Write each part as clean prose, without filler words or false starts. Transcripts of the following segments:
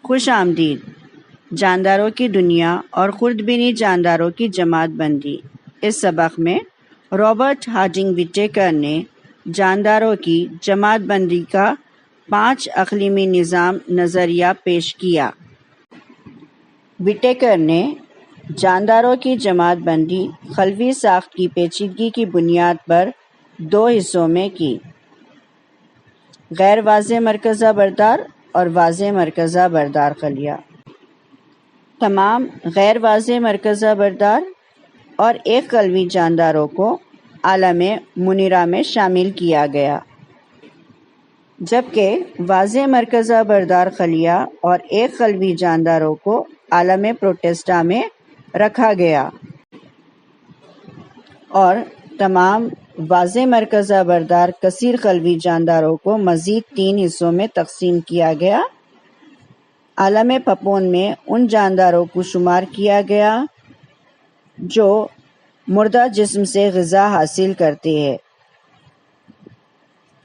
خوش آمدید۔ جانداروں کی دنیا اور خوردبینی جانداروں کی جماعت بندی۔ اس سبق میں رابرٹ ہارڈنگ وٹیکر نے جانداروں کی جماعت بندی کا 5 اقلیمی نظام نظریہ پیش کیا۔ وٹیکر نے جانداروں کی جماعت بندی خلوی ساخت کی پیچیدگی کی بنیاد پر 2 حصوں میں کی: غیر واضح مرکزہ بردار اور واضح مرکزہ بردار خلیہ۔ تمام غیر واضح مرکزہ بردار اور ایک قلوی جانداروں کو عالم منیرہ میں شامل کیا گیا، جبکہ واضح مرکزہ بردار خلیہ اور ایک قلوی جانداروں کو عالم پروٹسٹا میں رکھا گیا، اور تمام واضح مرکزہ بردار کثیر قلوی جانداروں کو مزید 3 حصوں میں تقسیم کیا گیا۔ عالم پھپھوند میں ان جانداروں کو شمار کیا گیا جو مردہ جسم سے غذا حاصل کرتے ہیں۔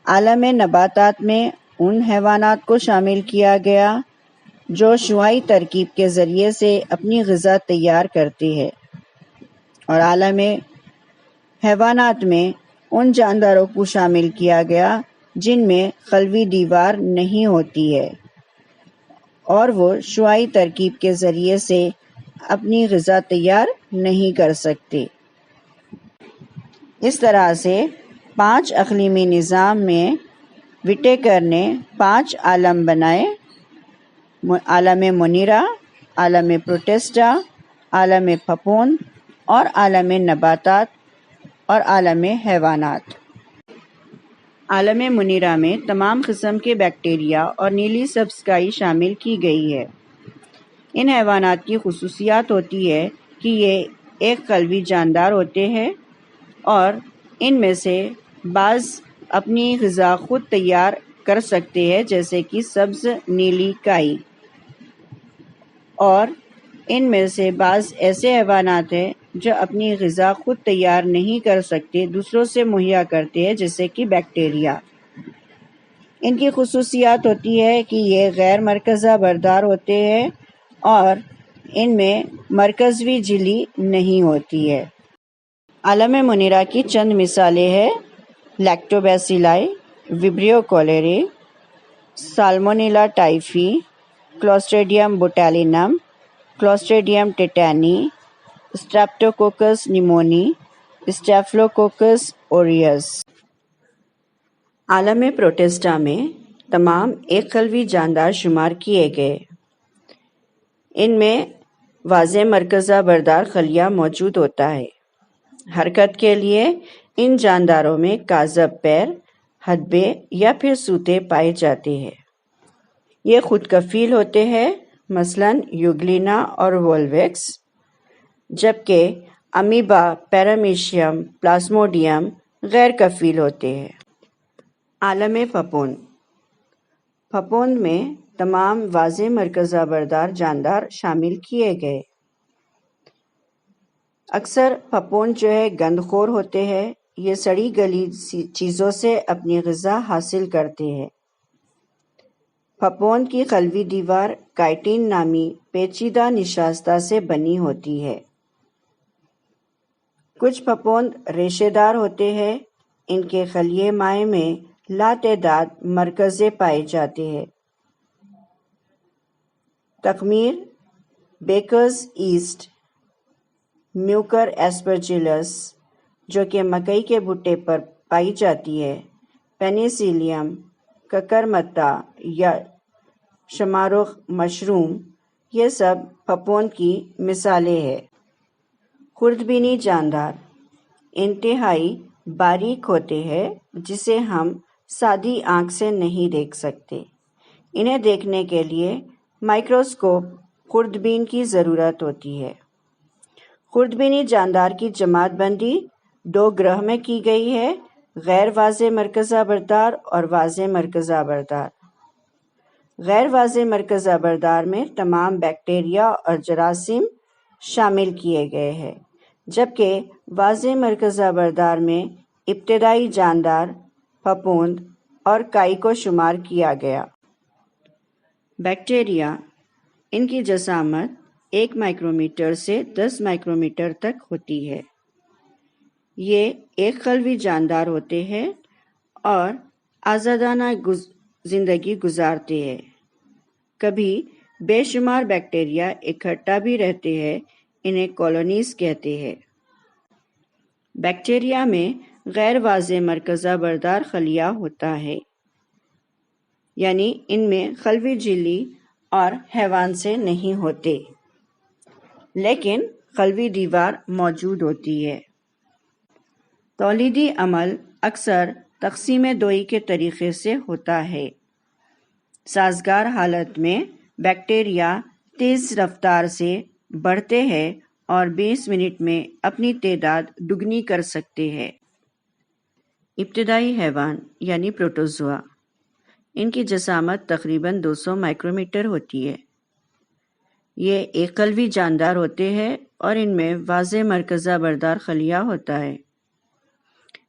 عالم نباتات میں ان حیوانات کو شامل کیا گیا جو شعاعی ترکیب کے ذریعے سے اپنی غذا تیار کرتے ہیں، اور عالم حیوانات میں ان جانداروں کو شامل کیا گیا جن میں قلوی دیوار نہیں ہوتی ہے اور وہ شعاعی ترکیب کے ذریعے سے اپنی غذا تیار نہیں کر سکتے۔ اس طرح سے 5 اقلیمی نظام میں وٹیکر نے 5 عالم بنائے: عالم منیرہ، عالم پروٹسٹا، عالم پھپھوند اور عالم نباتات اور عالم حیوانات۔ عالم منیرہ میں تمام قسم کے بیکٹیریا اور نیلی سبز-کائی شامل کی گئی ہے۔ ان حیوانات کی خصوصیات ہوتی ہے کہ یہ ایک قلوی جاندار ہوتے ہیں اور ان میں سے بعض اپنی غذا خود تیار کر سکتے ہیں، جیسے کہ سبز نیلی کائی، اور ان میں سے بعض ایسے حیوانات ہیں جو اپنی غذا خود تیار نہیں کر سکتے، دوسروں سے مہیا کرتے ہیں، جیسے کہ بیکٹیریا۔ ان کی خصوصیات ہوتی ہے کہ یہ غیر مرکزہ بردار ہوتے ہیں اور ان میں مرکزوی جھلی نہیں ہوتی ہے۔ عالم منیرہ کی چند مثالیں ہیں: لیکٹوبیسیلی، وبریو کولر، سالمونیلا ٹائفی، کلوسٹریڈیم بوٹولینم، کلوسٹریڈیم ٹیٹانی، اسٹریپٹوکوکس نیمونی، اسٹیفلوکوکس اوریئس۔ عالم پروٹسٹا میں تمام ایک قلوی جاندار شمار کیے گئے۔ ان میں واضح مرکزہ بردار خلیہ موجود ہوتا ہے۔ حرکت کے لیے ان جانداروں میں قاذب پیر، ہدبے یا پھر سوتے پائے جاتے ہیں۔ یہ خود کفیل ہوتے ہیں، مثلاً یوگلینا اور وولویکس، جبکہ امیبا، پیرامیشیم، پلازموڈیم غیر کفیل ہوتے ہیں۔ عالم پھپھوند۔ پھپھوند میں تمام واضح مرکزہ بردار جاندار شامل کیے گئے۔ اکثر پھپھوند جو ہے گند خور ہوتے ہیں۔ یہ سڑی گلی چیزوں سے اپنی غذا حاصل کرتے ہیں۔ پھپھوند کی قلوی دیوار کائٹین نامی پیچیدہ نشستہ سے بنی ہوتی ہے۔ کچھ پھپھوند ریشے دار ہوتے ہیں۔ ان کے خلیے مائع میں لاتعداد مرکزیں پائے جاتے ہیں۔ تخمیر، بیکرز ایسٹ، میوکر ایسپرجیلس جو کہ مکئی کے بھٹے پر پائی جاتی ہے، پینیسیلیم، ککرمتا یا شمارخ مشروم، یہ سب پھپھوند کی مثالیں ہیں۔ خوردبینی جاندار انتہائی باریک ہوتے ہیں جسے ہم سادھی آنکھ سے نہیں دیکھ سکتے۔ انہیں دیکھنے کے لیے مائکروسکوپ خوردبین کی ضرورت ہوتی ہے۔ خوردبینی جاندار کی جماعت بندی 2 گروہ میں کی گئی ہے: غیر واضح مرکزہ بردار اور واضح مرکزہ بردار۔ غیر واضح مرکزہ بردار میں تمام بیکٹیریا اور جراثیم شامل کیے گئے ہیں، جبکہ واضح مرکزہ بردار میں ابتدائی جاندار، پھپھوند اور کائی کو شمار کیا گیا۔ بیکٹیریا ان کی جسامت 1 مائکرومیٹر سے 10 مائکرومیٹر تک ہوتی ہے۔ یہ ایک خلوی جاندار ہوتے ہیں اور آزادانہ زندگی گزارتے ہیں۔ کبھی بے شمار بیکٹیریا اکٹھا بھی رہتے ہیں، انہیں کالونیز کہتے ہیں۔ بیکٹیریا میں غیر واضح مرکزہ بردار خلیہ ہوتا ہے، یعنی ان میں خلوی جھلی اور حیوان سے نہیں ہوتے، لیکن خلوی دیوار موجود ہوتی ہے۔ تولیدی عمل اکثر تقسیم دوئی کے طریقے سے ہوتا ہے۔ سازگار حالت میں بیکٹیریا تیز رفتار سے بڑھتے ہیں اور 20 منٹ میں اپنی تعداد دگنی کر سکتے ہیں۔ ابتدائی حیوان یعنی پروٹوزوا، ان کی جسامت تقریباً 200 مائکرومیٹر ہوتی ہے۔ یہ ایک قلوی جاندار ہوتے ہیں اور ان میں واضح مرکزہ بردار خلیہ ہوتا ہے۔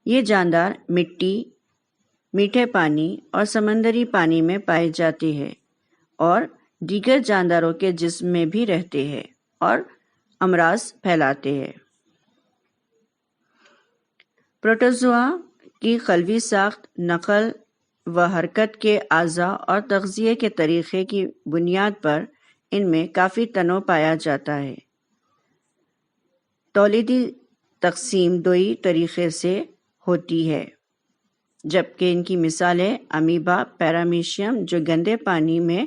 یہ جاندار مٹی، میٹھے پانی اور سمندری پانی میں پائے جاتے ہیں اور دیگر جانداروں کے جسم میں بھی رہتے ہیں اور امراض پھیلاتے ہیں۔ پروٹوزوا کی خلوی ساخت نقل و حرکت کے اعضاء اور تغذیے کے طریقے کی بنیاد پر ان میں کافی تنوع پایا جاتا ہے۔ تولیدی تقسیم دوئی طریقے سے ہوتی ہے، جبکہ ان کی مثالیں امیبا، پیرامیشیم جو گندے پانی میں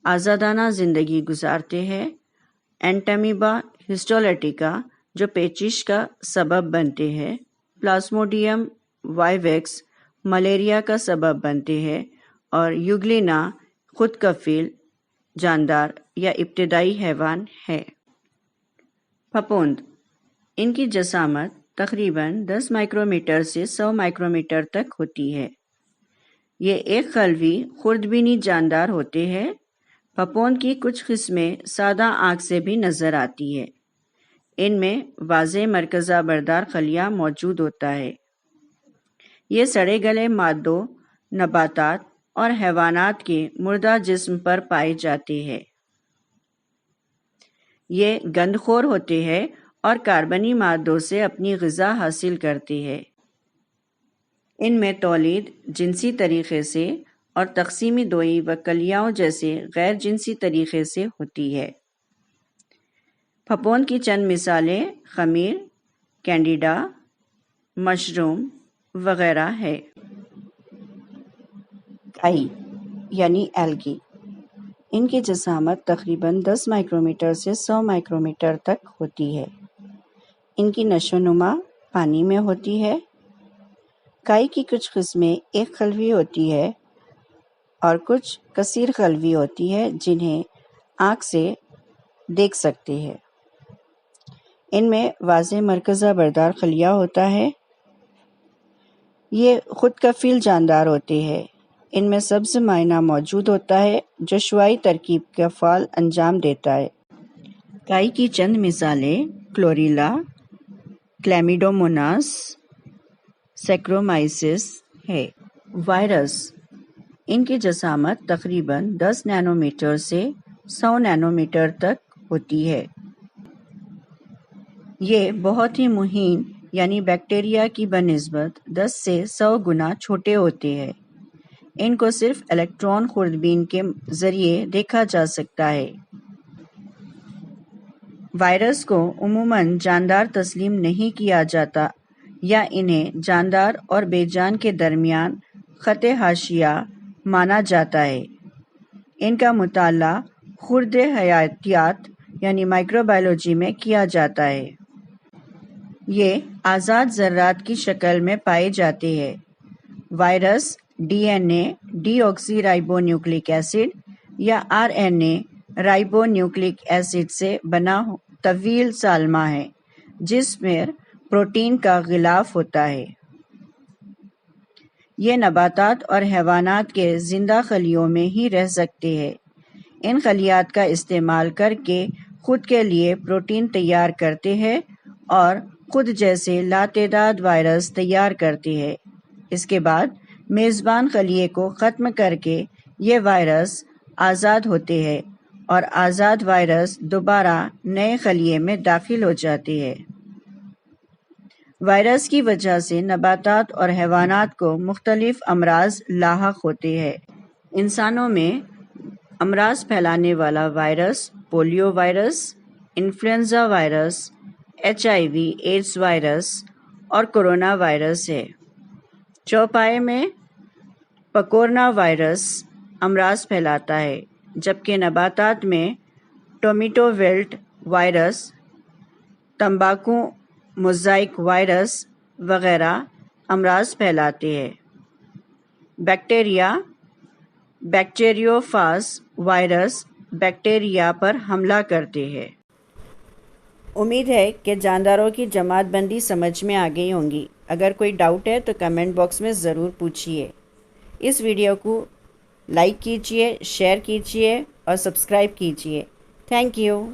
آزادانہ زندگی گزارتے ہیں، اینٹامیبا ہسٹولیٹیکا جو پیچش کا سبب بنتے ہیں، پلازموڈیم وائویکس ملیریا کا سبب بنتے ہیں، اور یوگلینا خود کفیل جاندار یا ابتدائی حیوان ہے۔ پھپھوند، ان کی جسامت تقریباً 10 مائکرومیٹر سے 100 مائکرومیٹر تک ہوتی ہے۔ یہ ایک خلوی خوردبینی جاندار ہوتے ہیں۔ پھپھوند کی کچھ قسمیں سادہ آنکھ سے بھی نظر آتی ہے۔ ان میں واضح مرکزہ بردار خلیہ موجود ہوتا ہے۔ یہ سڑے گلے مادوں، نباتات اور حیوانات کے مردہ جسم پر پائے جاتے ہیں۔ یہ گند خور ہوتے ہیں اور کاربنی مادوں سے اپنی غذا حاصل کرتے ہیں۔ ان میں تولید جنسی طریقے سے اور تقسیمی دوئی و کلیاؤں جیسے غیر جنسی طریقے سے ہوتی ہے۔ پھپھوند کی چند مثالیں خمیر، کینڈیڈا، مشروم وغیرہ ہے۔ کائی یعنی ایلگی، ان کی جسامت تقریباً 10 مائکرومیٹر سے 100 مائکرومیٹر تک ہوتی ہے۔ ان کی نشو و نما پانی میں ہوتی ہے۔ کائی کی کچھ قسمیں ایک خلوی ہوتی ہے اور کچھ کثیر خلوی ہوتی ہے جنہیں آنکھ سے دیکھ سکتے ہیں۔ ان میں واضح مرکزہ بردار خلیہ ہوتا ہے۔ یہ خود کفیل جاندار ہوتے ہیں۔ ان میں سبز مائنہ موجود ہوتا ہے جو شعاعی ترکیب کا فعل انجام دیتا ہے۔ کائی کی چند مثالیں کلوریلا، کلیمیڈوموناس، سیکرومائسس ہے۔ وائرس، ان کی جسامت تقریباً 10 نینومیٹر سے 100 نینومیٹر تک ہوتی ہے۔ یہ بہت ہی مہین یعنی بیکٹیریا کی بنسبت 10 سے 100 گنا چھوٹے ہوتے ہیں۔ ان کو صرف الیکٹران خوردبین کے ذریعے دیکھا جا سکتا ہے۔ وائرس کو عموماً جاندار تسلیم نہیں کیا جاتا یا انہیں جاندار اور بے جان کے درمیان خط حاشیہ مانا جاتا ہے۔ ان کا مطالعہ خرد حیاتیات یعنی مائکروبیولوجی میں کیا جاتا ہے۔ یہ آزاد ذرات کی شکل میں پائے جاتے ہیں۔ Virus D N A D deoxy ribo nucleic acid یا R N A ribo nucleic acid سے بنا طویل سالمہ ہے جس میں پروٹین کا غلاف ہوتا ہے۔ یہ نباتات اور حیوانات کے زندہ خلیوں میں ہی رہ سکتے ہیں۔ ان خلیات کا استعمال کر کے خود کے لیے پروٹین تیار کرتے ہیں اور خود جیسے لاتعداد وائرس تیار کرتے ہیں۔ اس کے بعد میزبان خلیے کو ختم کر کے یہ وائرس آزاد ہوتے ہیں اور آزاد وائرس دوبارہ نئے خلیے میں داخل ہو جاتی ہے۔ وائرس کی وجہ سے نباتات اور حیوانات کو مختلف امراض لاحق ہوتی ہے۔ انسانوں میں امراض پھیلانے والا virus polio virus, influenza virus, HIV AIDS virus اور کرونا وائرس ہے۔ چوپائے میں پکورنا وائرس امراض پھیلاتا ہے، جبکہ نباتات میں ٹومیٹو ویلٹ وائرس، تمباکو موزائک وائرس وغیرہ امراض پھیلاتے ہیں۔ بیکٹیریوفاج وائرس بیکٹیریا پر حملہ کرتے ہیں۔ امید ہے کہ جانداروں کی جماعت بندی سمجھ میں آ گئی ہوں گی۔ اگر کوئی ڈاؤٹ ہے تو کمنٹ باکس میں ضرور پوچھیے۔ اس ویڈیو کو لائک کیجیے، شیئر کیجیے اور سبسکرائب کیجیے۔ Thank you.